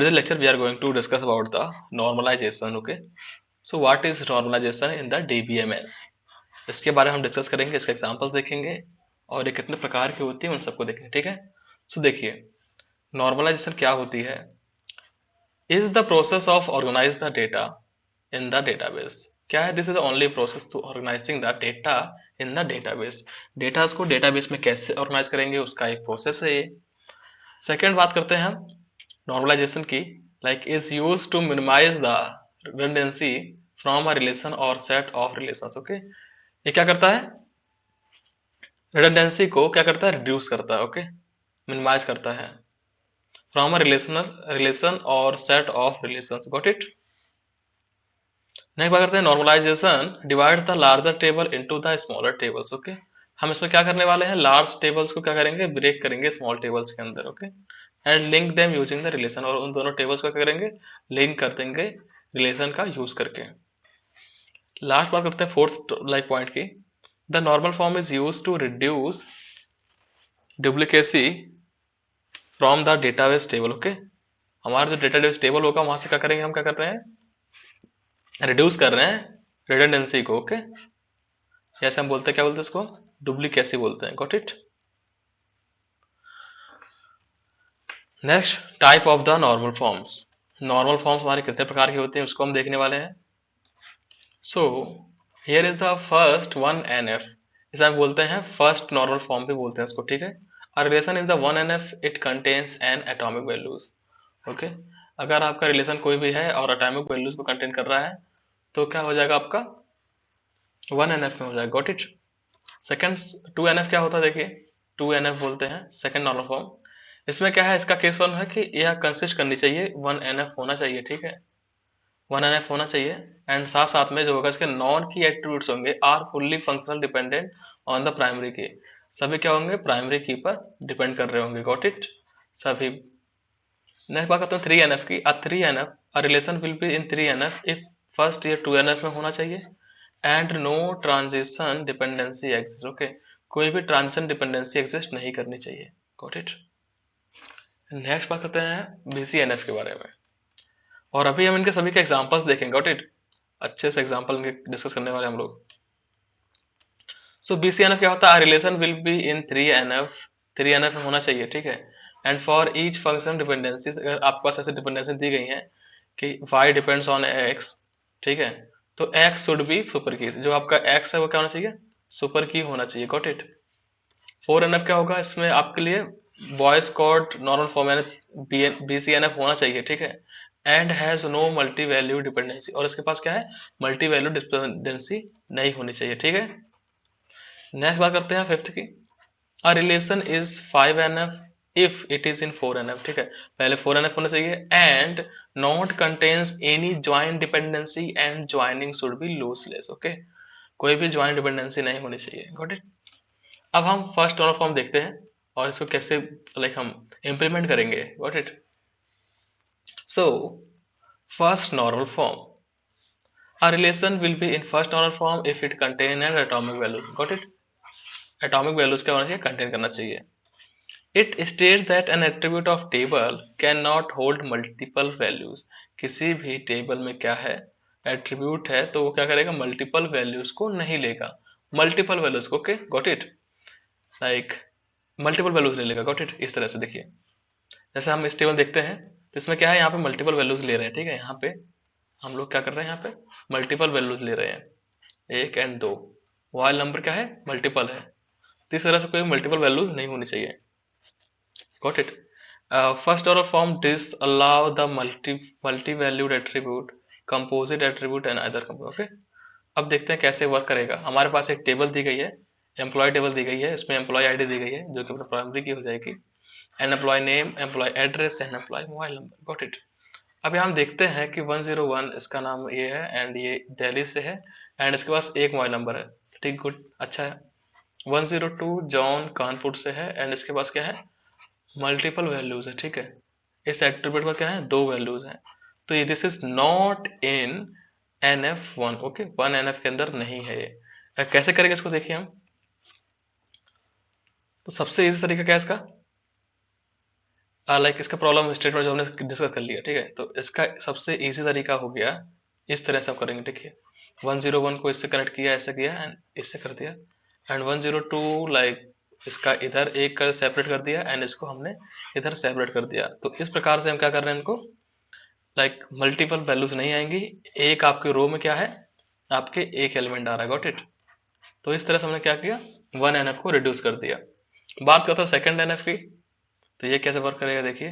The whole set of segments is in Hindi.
today's lecture we are going to discuss about the normalization. Okay, so what is normalization in the DBMS? इसके बारे में हम डिस्कस करेंगे, इसके एग्जांपल्स देखेंगे और ये कितने प्रकार की होती है उन सबको देखेंगे। ठीक है, सो देखिए नॉर्मलाइजेशन क्या होती है। Is the process of organise the data in the database. क्या है? This is the only process to organising the data in the database. Datas को डेटाबेस में कैसे ऑर्गेनाइज करेंगे उसका एक प्रोसेस है ये। सेकेंड बात करते हैं हम नॉर्मलाइजेशन की, like is use to minimise the redundancy from a relation और सेट ऑफ रिलेशंस। ओके, ये क्या करता है? रिडंडेंसी को क्या करता है? रिड्यूस करता है। ओके, मिनिमाइज करता है फ्रॉम अ रिलेशन और set of relations. Got it. Next बात करते हैं normalisation divides the larger table into the smaller tables. Okay, हम इसमें क्या करने वाले हैं? लार्ज टेबल्स को क्या करेंगे? ब्रेक करेंगे स्मॉल टेबल्स के अंदर। Okay, and link them using the relation, और उन दोनों टेबल्स को क्या करेंगे? लिंक कर देंगे रिलेशन का यूज करके। लास्ट बात करते हैं फोर्थ लाइक पॉइंट की, the normal form is use to reduce duplicacy from the database table. Okay, हमारा जो डेटाबेस टेबल होगा वहां से क्या करेंगे? हम क्या कर रहे हैं? रिड्यूस कर रहे हैं रिडंडेंसी को। ओके, जैसे हम बोलते हैं, क्या बोलते हैं इसको? डुप्लीकेसी बोलते हैं। Got it. Next type of the normal forms. Normal forms हमारे कितने प्रकार के होते हैं उसको हम देखने वाले हैं। So here is the first one N F. इसे हम बोलते हैं फर्स्ट नॉर्मल फॉर्म भी बोलते हैं इसको। ठीक है, a relation is the one N F, it contains an atomic values. Okay, अगर आपका रिलेशन कोई भी है और एटॉमिक वैल्यूज को कंटेन कर रहा है तो क्या हो जाएगा? आपका वन एन एफ में हो जाएगा। Got it. Second two N F क्या होता है? देखिए टू एन एफ बोलते हैं सेकेंड नॉर्मल फॉर्म। इसमें क्या है? इसका केस वन है कि यह कंसिस्ट करनी चाहिए, वन एन एफ होना चाहिए। ठीक है, वन एन एफ होना चाहिए, एंड साथ साथ में जो होगा इसके नॉन की एट्रीब्यूट्स होंगे are fully functional dependent on the primary key. सभी क्या होंगे? प्राइमरी की पर डिपेंड कर रहे होंगे। Got it. सभी। नेक्स्ट बात करते हैं थ्री एन एफ की। A three N F, a relation will be in three N F if first ये टू एन एफ में होना चाहिए and no transition dependency exist. Okay, कोई भी ट्रांजिशन डिपेंडेंसी एग्जिस्ट नहीं करनी चाहिए। Got it. नेक्स्ट बात करते हैं बीसीएनएफ के बारे में, और अभी हम इनके सभी के एग्जांपल्स देखेंगे। Got it. अच्छे से एग्जांपल इनके डिस्कस करने वाले हम लोग। सो बीसीएनएफ क्या होता है? Relation will be in three NF में होना चाहिए। ठीक है, and for each function dependencies, अगर आपके पास ऐसे डिपेंडेंसी दी गई हैं कि y डिपेंड्स ऑन x, ठीक है, तो x शुड बी सुपर की। जो आपका x है वो क्या होना चाहिए? सुपर की होना चाहिए। Got it. Four N F क्या होगा? इसमें आपके लिए बॉयज कोड नॉर्मल फॉर्म यानी बीसीएनएफ होना चाहिए। ठीक है, and has no multi value dependency, और इसके पास क्या है? मल्टी वैल्यू डिपेंडेंसी नहीं होनी चाहिए। ठीक है, नेक्स्ट बात करते हैं फिफ्थ की। A relation is five N F if it is in four N F. ठीक है, पहले फोर एन एफ होना चाहिए and not contains any joint dependency and joining should be lossless. Okay, कोई भी ज्वाइंट डिपेंडेंसी नहीं होनी चाहिए। Got it. अब हम फर्स्ट नॉर्मल फॉर्म देखते हैं और इसको कैसे लाइक हम इम्प्लीमेंट करेंगे। Got it. So first normal form, a relation will be in first normal form if it contain an atomic value. Got it? atomic values क्या होना चाहिए? कंटेन करना चाहिए। it states that an attribute of table cannot hold multiple values। किसी भी टेबल में क्या है? एट्रीब्यूट है तो वो क्या करेगा? मल्टीपल वैल्यूज को नहीं लेगा। मल्टीपल वैल्यूज को। Okay, got it. Like multiple values ले लेगा। Got it. इस तरह से देखिए, जैसे हम इस टेबल देखते हैं तो इसमें क्या है? यहाँ पे मल्टीपल वैल्यूज ले रहे हैं। ठीक है, यहाँ पे हम लोग क्या कर रहे हैं? यहाँ पे मल्टीपल वैल्यूज ले रहे हैं, एक एंड दो। वाइल नंबर क्या है? मल्टीपल है, तो इस तरह से कोई मल्टीपल वैल्यूज नहीं होनी चाहिए। Got it. First order form disallow the multi valued attribute composite attribute and other composite. Okay, अब देखते हैं कैसे वर्क करेगा। हमारे पास एक टेबल दी गई है, एम्प्लॉय टेबल दी गई है, इसमें एम्प्लॉय आईडी दी गई है जो कि प्राइमरी की हो जाएगी, and employee name, employee address and employee mobile number. Got it. अभी हम देखते हैं कि 101 इसका नाम ये है एंड ये दिल्ली से है एंड इसके पास एक मोबाइल नंबर है। ठीक, गुड, अच्छा है। 102 जॉन कानपुर से है एंड इसके पास क्या है? मल्टीपल वैल्यूज है। ठीक है, इस एट्रीब्यूट में क्या है? दो वैल्यूज हैं, तो ये this is not in N F one. Okay, one N F के अंदर नहीं है ये। कैसे करेंगे इसको? देखिए हम, तो सबसे इजी तरीका क्या है इसका? लाइक इसका प्रॉब्लम स्टेटमेंट जो हमने डिस्कस कर लिया, ठीक है। तो इसका सबसे इजी तरीका हो गया, इस तरह से आप करेंगे, देखिए 101 को इससे कनेक्ट किया, ऐसे किया एंड इससे कर दिया, एंड 102 लाइक इसका इधर एक कर सेपरेट कर दिया एंड इसको हमने इधर सेपरेट कर दिया। तो इस प्रकार से हम क्या कर रहे हैं, इनको लाइक मल्टीपल वैल्यूज नहीं आएंगी, एक आपके रो में क्या है, आपके एक एलिमेंट आ रहा है, गॉट इट। तो इस तरह से हमने क्या किया, 1NF को रिड्यूस कर दिया। बात करता हूँ सेकेंड NF की, तो ये कैसे वर्क करेगा, देखिए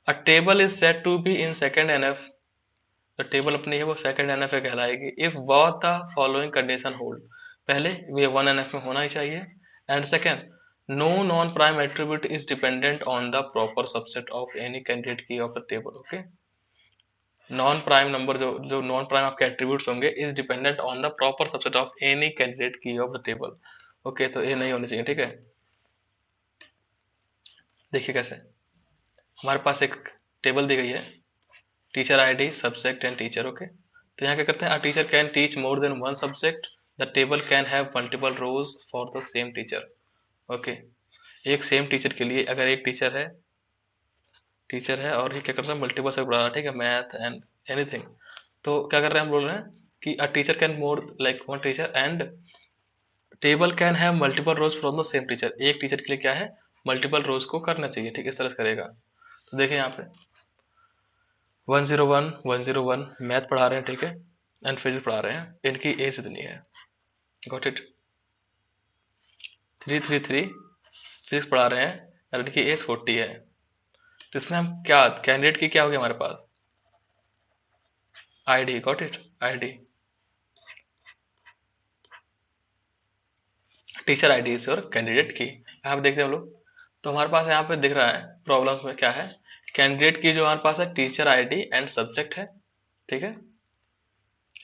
a table is said to be in second NF, तो टेबल अपनी है वो सेकेंड NF कहलाएगी if both the following condition hold, पहले ये 1NF में होना ही चाहिए, and second no non prime attribute is dependent on the proper subset of any candidate key of the table, okay. Non prime number जो जो नॉन प्राइम आपके एट्रीब्यूट्स होंगे is dependent on the proper subset of any candidate key of the table, okay. तो ये नहीं होनी चाहिए, ठीक है। देखिए कैसे, हमारे पास एक टेबल दी गई है, teacher ID subject and teacher, okay. तो यहाँ क्या करते हैं, teacher can teach more than one subject, the table can have multiple rows for the same teacher, okay. एक सेम टीचर के लिए अगर एक टीचर है और ये क्या कर रहा है, मल्टीपल से पढ़ा रहा है, ठीक है, मैथ एंड एनीथिंग। तो क्या कर रहे हैं, हम बोल रहे हैं कि a teacher can more like one teacher and table can have multiple rows from the same teacher, एक टीचर के लिए क्या है, मल्टीपल रोज को करना चाहिए, ठीक, इस तरह से करेगा। तो देखें यहाँ पे 101 101 मैथ पढ़ा रहे हैं, ठीक है, एंड फिजिक्स पढ़ा रहे हैं, इनकी एज इतनी है, गॉट इट। 333 फिजिक्स पढ़ा रहे हैं और इनकी एज 40 है। तो इसमें हम क्या, कैंडिडेट की क्या हो गया हमारे पास, ID, got it, ID, teacher ID is your candidate key. यहाँ पे देखते हैं हम लोग, तो हमारे पास यहाँ पे दिख रहा है प्रॉब्लम में क्या है, कैंडिडेट की जो हमारे पास है टीचर आईडी एंड सब्जेक्ट है, ठीक है,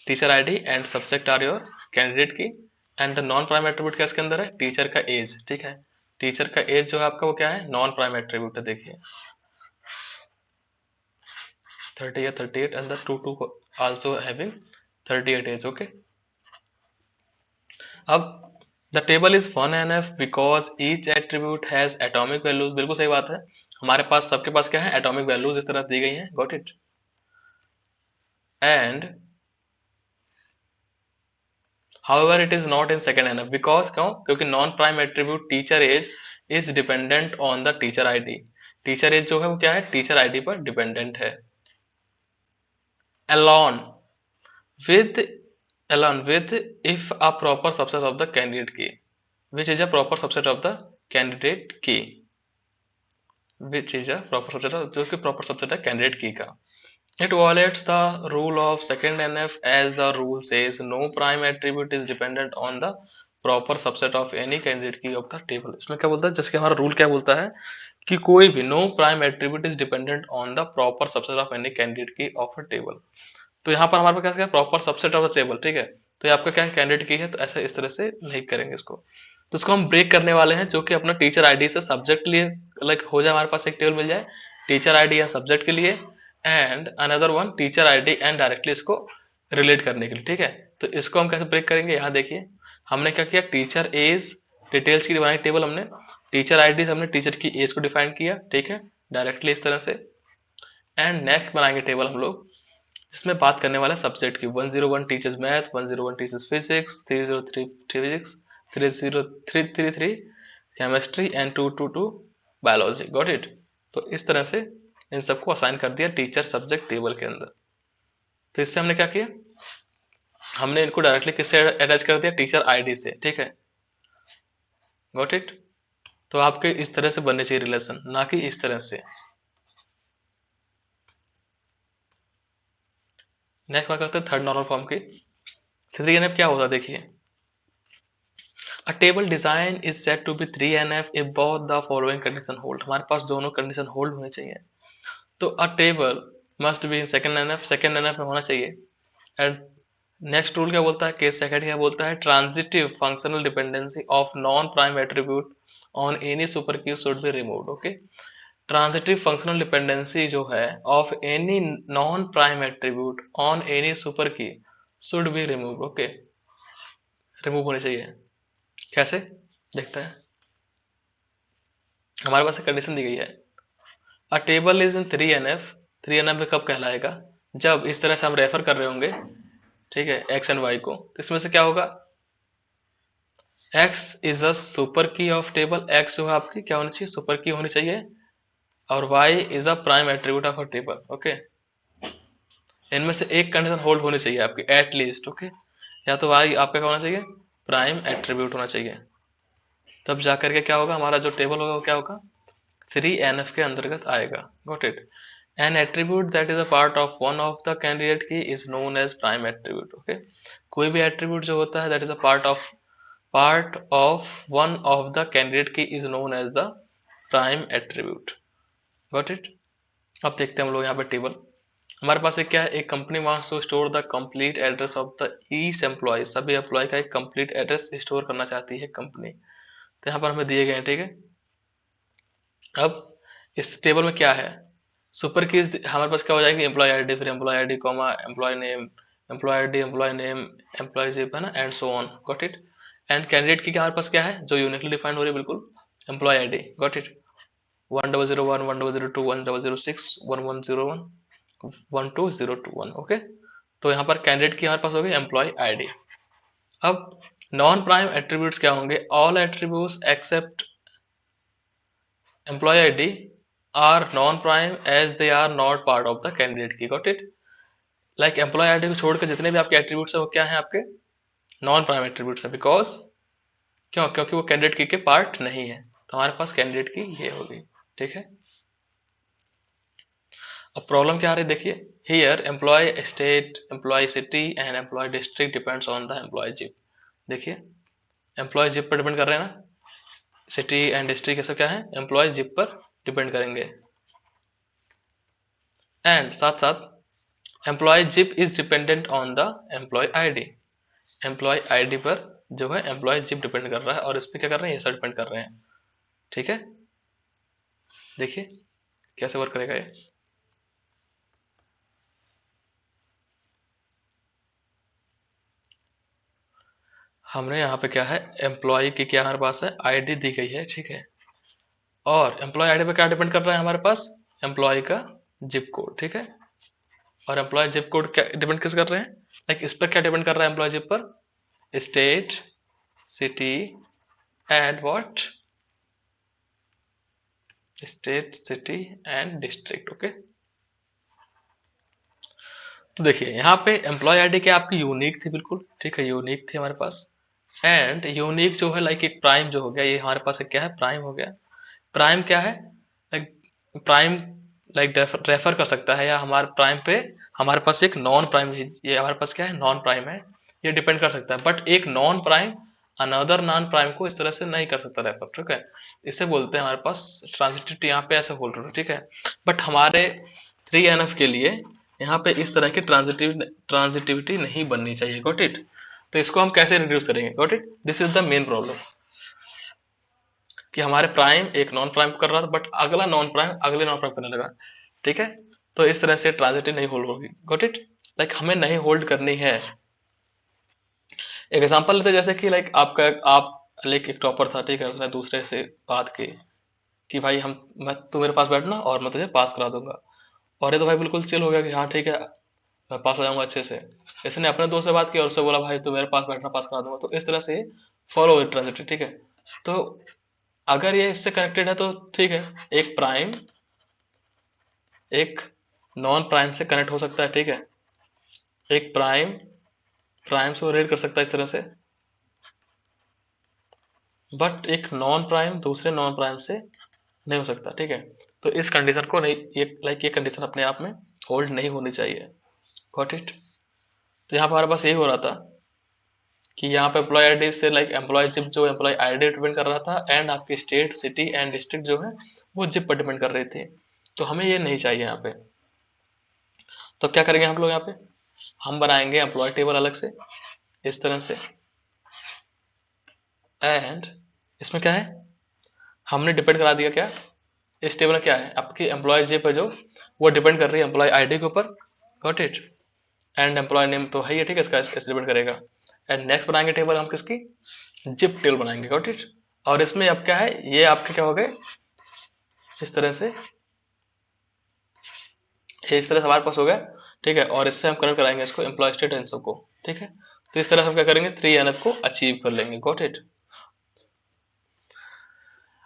teacher ID and subject are your candidate key, and the non prime attribute क्या इसके अंदर है, टीचर का एज, ठीक है। टीचर का एज जो है आपका वो क्या है, नॉन प्राइम एट्रीब्यूट है, देखिए 30 या 38 and the two also having 38 age, okay. अब the table is 1NF because each attribute has atomic values, बिल्कुल सही बात है, हमारे पास सबके पास क्या है, एटॉमिक वैल्यूज इस तरह दी गई हैं, got it. And however it is not in second NF because क्यों, क्योंकि non prime attribute teacher age is dependent on the teacher ID, teacher age जो है वो क्या है, टीचर आईडी पर डिपेंडेंट है। along with along with if a proper subset of the candidate key which is a proper subset of the candidate key which is a proper subset of, जो कि proper subset है candidate key का। It violates the rule of second NF as the rule says no prime attribute is dependent on the proper subset of any candidate key of the table। इसमें क्या बोलता है, जैसे कि हमारा रूल क्या बोलता है कि कोई भी no prime attribute is dependent on the proper subset of any candidate key of a table। तो यहाँ पर हमारे पास क्या है, proper subset of the table, ठीक है। तो ये आपका क्या है, कैंडिडेट की है, तो ऐसे इस तरह से नहीं करेंगे इसको। तो इसको हम ब्रेक करने वाले हैं, जो कि अपना टीचर आईडी से सब्जेक्ट के लिए लाइक हो जाए, हमारे पास एक टेबल मिल जाए टीचर आईडी या सब्जेक्ट के लिए, and another one teacher ID and directly इसको रिलेट करने के लिए, ठीक है। तो इसको हम कैसे ब्रेक करेंगे, यहाँ देखिए हमने क्या किया, टीचर एज डिटेल्स की बनाई टेबल हमने, टीचर आईडी से हमने टीचर की एज को डिफाइन किया, ठीक है, डायरेक्टली इस तरह से। एंड नेक्स्ट बनाएंगे टेबल हम लोग जिसमें बात करने वाला सब्जेक्ट की, 101 teachers math, 101 teachers physics, 303 physics, 30333 chemistry and 222 biology, got it. तो इस तरह से इन सबको असाइन कर दिया टीचर सब्जेक्ट टेबल के अंदर। तो इससे हमने क्या किया, हमने इनको डायरेक्टली किससे अटैच कर दिया, टीचर आईडी से, ठीक है, गॉट इट। तो आपके इस तरह से बनने चाहिए रिलेशन, ना कि इस तरह से। नेक्स्ट बात करते हैं थर्ड नॉर्मल फॉर्म की। 3NF क्या होता है, देखिए A table design is said to be 3NF if both the following condition hold। हमारे पास दोनों कंडीशन होल्ड होने चाहिए। तो a table must be in second NF, second NF में होना चाहिए। एंड नेक्स्ट रूल क्या बोलता है, केस सेकंड क्या बोलता है, transitive functional dependency of non prime attribute on any super key should be removed, okay. Transitive functional dependency जो है of any non prime attribute on any super key should be removed, okay, remove होनी चाहिए। कैसे देखते हैं, हमारे पास एक कंडीशन दी गई है, अ table is in 3NF। 3NF में कब कहलाएगा? जब इस तरह से हम रेफर कर रहे होंगे, ठीक है, एक्स एंड वाई को, तो इसमें से क्या होगा? एक्स इज अ सुपर की ऑफ टेबल। एक्स जो है आपकी क्या होनी चाहिए? सुपर की होनी चाहिए। और Y is a prime attribute of a table. Okay, इनमें से एक कंडीशन होल्ड होनी चाहिए आपकी एट लीस्ट। ओके, या तो वाई आपका क्या होना चाहिए? प्राइम एट्रीब्यूट होना चाहिए। तब जाकर के क्या होगा? हमारा जो टेबल होगा वो क्या होगा? 3NF के अंतर्गत आएगा। Got it? An attribute that is a part of one of the candidate key is known as prime attribute. Okay, कोई भी एट्रीब्यूट जो होता है that is a part of one of the candidate key is known as the prime attribute. Got it? अब देखते हैं हम लोग यहाँ पे टेबल। हमारे पास एक क्या है? एक company wants to store the complete address of the each employee. सभी एम्प्लॉय का एक कंप्लीट एड्रेस स्टोर करना चाहती है कंपनी। तो यहाँ पर हमें दिए गए हैं, ठीक है। अब इस टेबल में क्या है? सुपर कीज हमारे पास क्या हो जाएंगे? एम्प्लॉय आईडी, फिर employee ID comma employee name, employee ID, employee name, employee zip, है ना, and so on. Got it? And candidate की क्या हमारे पास क्या है जो यूनिकली डिफाइंड हो रही है? बिल्कुल, employee ID. Got it? 1001, 1002, 1006, 1101, 1202 okay. तो यहाँ पर कैंडिडेट की हमारे पास हो गई एम्प्लॉय आईडी। अब नॉन प्राइम एट्रीब्यूट्स क्या होंगे? All attributes except employee ID are non prime as they are not part of the candidate key. Got it? Like employee ID को छोड़कर जितने भी आपके एट्रीब्यूट्स हैं वो क्या है? आपके नॉन प्राइम एट्रीब्यूट्स है। बिकॉज क्यों? क्योंकि वो कैंडिडेट की के पार्ट नहीं है। तो हमारे पास कैंडिडेट की ये होगी, ठीक है। अब प्रॉब्लम क्या आ रही है? देखिए, here employee state, employee city and employee district depends on the employee zip. देखिए, एम्प्लॉय जिप पर डिपेंड कर रहे हैं ना, सिटी एंड डिस्ट्रिक्ट, ये सब क्या है? एम्प्लॉय जिप पर डिपेंड करेंगे। एंड साथ साथ employee zip is dependent on the employee ID. Employee ID पर जो है एम्प्लॉय जिप डिपेंड कर रहा है, और इस पर क्या कर रहे हैं? ये सब डिपेंड कर रहे हैं, ठीक है। देखिए कैसे वर्क करेगा ये। हमने यहाँ पे क्या है? एम्प्लॉय की क्या हमारे पास है? आईडी दी गई है, ठीक है। और एम्प्लॉय आईडी पे क्या डिपेंड कर रहा है हमारे पास? एम्प्लॉय का जिप कोड, ठीक है। और एम्प्लॉय जिप कोड क्या डिपेंड किस कर रहे हैं? लाइक इस पर क्या डिपेंड कर रहा है एम्प्लॉय जिप पर? State, city and what? State, city and district. Okay, तो देखिए यहाँ पे एम्प्लॉय आईडी क्या आपकी यूनिक थी? बिल्कुल ठीक है, यूनिक थी हमारे पास। एंड यूनिक जो है लाइक एक प्राइम जो हो गया, ये हमारे पास एक क्या है? प्राइम हो गया। प्राइम क्या है? लाइक प्राइम लाइक रेफर कर सकता है, या हमारे प्राइम पे हमारे पास एक नॉन प्राइम, ये हमारे पास क्या है? नॉन प्राइम है, ये डिपेंड कर सकता है। बट एक non prime another non prime को इस तरह से नहीं कर सकता रेफर, ठीक है। इसे बोलते हैं हमारे पास ट्रांजिटिविटी, यहाँ पे ऐसे बोल रहे हो, ठीक है। बट हमारे 3NF के लिए यहाँ पे इस तरह की ट्रांजिटिविटी नहीं बननी चाहिए। Got it? तो इसको हम कैसे रिड्यूस करेंगे? Got it? This is the main problem, कि हमारे प्राइम एक नॉन प्राइम को कर रहा था, बट अगला नॉन प्राइम अगले नॉन प्राइम करने लगा, ठीक है। तो इस तरह से ट्रांजिटिव नहीं होल्ड होगी। Got it? लाइक हमें नहीं होल्ड करनी है। एक एग्जांपल लेते हैं, जैसे कि लाइक आपका आप लाइक एक टॉपर था, ठीक है, उसने दूसरे से बात की कि भाई तू मेरे पास बैठना और मैं तुझे पास करा दूंगा। और ये तो भाई बिल्कुल चिल हो गया कि हाँ ठीक है, मैं पास हो जाऊंगा अच्छे से। इसने अपने दोस्त से बात की और उससे बोला भाई तू मेरे पास बैठना, पास करा दूंगा। तो इस तरह से फॉलो ट्रांजिटिव, ठीक है। तो अगर ये इससे कनेक्टेड है तो ठीक है, एक प्राइम एक नॉन प्राइम से कनेक्ट हो सकता है, ठीक है। एक प्राइम प्राइम से रिलेट कर सकता है इस तरह से, बट एक नॉन प्राइम दूसरे नॉन प्राइम से नहीं हो सकता, ठीक है। तो इस कंडीशन को नहीं, ये कंडीशन अपने आप में होल्ड नहीं होनी चाहिए। Got it? तो यहाँ पर हमारे पास यही हो रहा था कि यहाँ पे एम्प्लॉय आईडी से लाइक एम्प्लॉय जिप जो एम्प्लॉय आईडी डिपेंड कर रहा था, एंड आपकी स्टेट, सिटी एंड डिस्ट्रिक्ट जो है वो जिप पर डिपेंड कर रही थी। तो हमें ये नहीं चाहिए यहाँ पे। तो क्या करेंगे हम लोग? यहाँ पे हम बनाएंगे एम्प्लॉय टेबल अलग से इस तरह से। एंड इसमें क्या है? हमने डिपेंड करा दिया क्या? इस टेबल में क्या है? आपकी एम्प्लॉय जिप है जो वो डिपेंड कर रही है एम्प्लॉय आईडी के ऊपर। Got it? And employee name तो है ही, ठीक है, इसका इससे डिपेंड करेगा। एंड नेक्स्ट बनाएंगे टेबल हम किसकी? जिप टेबल बनाएंगे। Got it? और इसमें अब क्या है? ये आपके क्या हो गए? इस तरह से ये इस तरह से हमारे पास हो गया, ठीक है। और इससे हम कनेक्ट कराएंगे इसको एम्प्लॉय स्टेट आंसर को, ठीक है। तो इस तरह से हम क्या करेंगे 3NF को अचीव कर लेंगे, गॉट इट।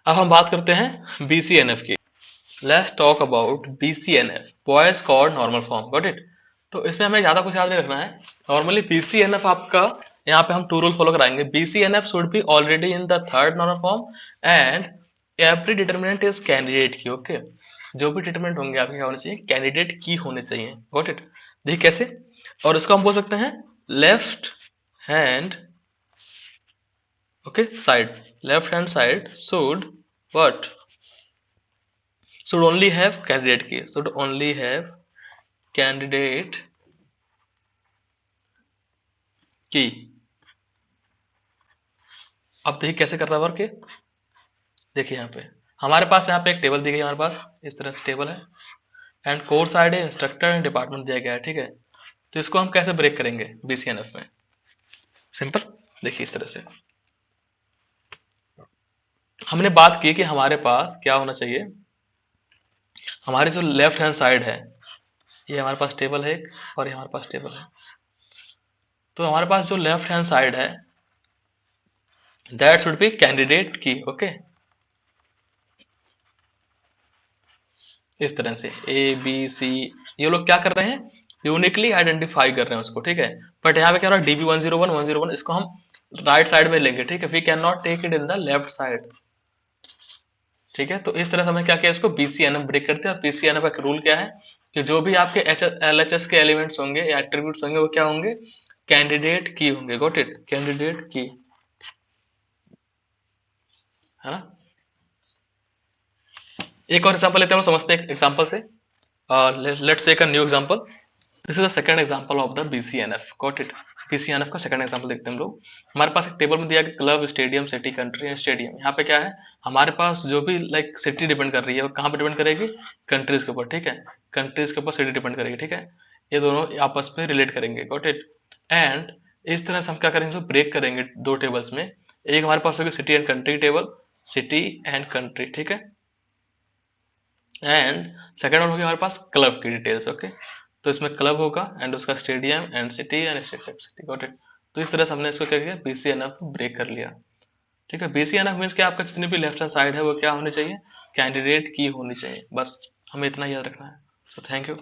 अब हम बात करते हैं BCNF की। Let's talk about BCNF, Boyce Codd normal form, got it. तो इसमें हमें ज्यादा कुछ याद नहीं रखना है। नॉर्मली BCNF आपका, यहाँ पे हम टू रूल फॉलो कराएंगे। BCNF should be already in the third normal form and every determinant is candidate की, ओके। जो भी डिटर्मिनेंट होंगे आपके क्या होने चाहिए, कैंडिडेट की होने चाहिए, गॉट इट। देखिए कैसे, और इसको हम बोल सकते हैं left hand, okay side, left hand side should what, should only have candidate key, should only have candidate key। अब देखिए कैसे करता है वर्क ये। देखिए यहाँ पे हमारे पास, यहाँ पे एक टेबल दी गई है हमारे पास, इस तरह से टेबल है and course ID, instructor and department दिया गया है, ठीक है। तो इसको हम कैसे ब्रेक करेंगे BCNF में, सिंपल। देखिए इस तरह से हमने बात की कि हमारे पास क्या होना चाहिए, हमारी जो लेफ्ट हैंड साइड है, ये हमारे पास टेबल है एक, और ये हमारे पास टेबल है। तो हमारे पास जो लेफ्ट हैंड साइड है दैट शुड बी कैंडिडेट की, ओके। इस तरह से ABC, ये लोग क्या कर रहे हैं, यूनिकली आइडेंटिफाई कर रहे हैं उसको, ठीक है। बट यहाँ पे क्या हो रहा है, DB101 इसको हम राइट साइड में लेंगे, ठीक है। We can not take it in the left side, ठीक है। तो इस तरह से हमने क्या किया, इसको BCNF ब्रेक करते हैं। और BCNF का रूल क्या है कि जो भी आपके LHS के एलिमेंट्स होंगे या एट्रीब्यूट्स होंगे वो क्या होंगे, कैंडिडेट की होंगे, गॉट इट, कैंडिडेट की, है ना। एक और एग्जांपल लेते हैं, हम समझते हैं एग्जांपल से। Let's take a new example. This is the second example of the BCNF, got it. BCNF का सेकंड एग्जांपल देखते हैं हम लोग। हमारे पास एक टेबल में दिया गया club, stadium, city, country and stadium. यहाँ पे क्या है, हमारे पास जो भी लाइक सिटी डिपेंड कर रही है वो कहाँ पे डिपेंड करेगी, कंट्रीज के ऊपर, ठीक है। कंट्रीज के ऊपर सिटी डिपेंड करेगी, ठीक है। ये दोनों आपस में रिलेट करेंगे, गॉट इट। एंड इस तरह से हम क्या करेंगे, ब्रेक करेंगे दो टेबल्स में। एक हमारे पास होगी city and country table, city and country, ठीक है। एंड सेकेंड वन होगी हमारे पास क्लब की डिटेल्स, ओके। तो इसमें क्लब होगा एंड उसका stadium and city and state type city, got it. तो इस तरह से हमने इसको क्या किया, BCNF ब्रेक कर लिया, ठीक है। BCNF मीन्स कि आपका जितनी भी लेफ्ट हैंड साइड है वो क्या होनी चाहिए, कैंडिडेट की होनी चाहिए, बस हमें इतना याद रखना है। तो थैंक यू।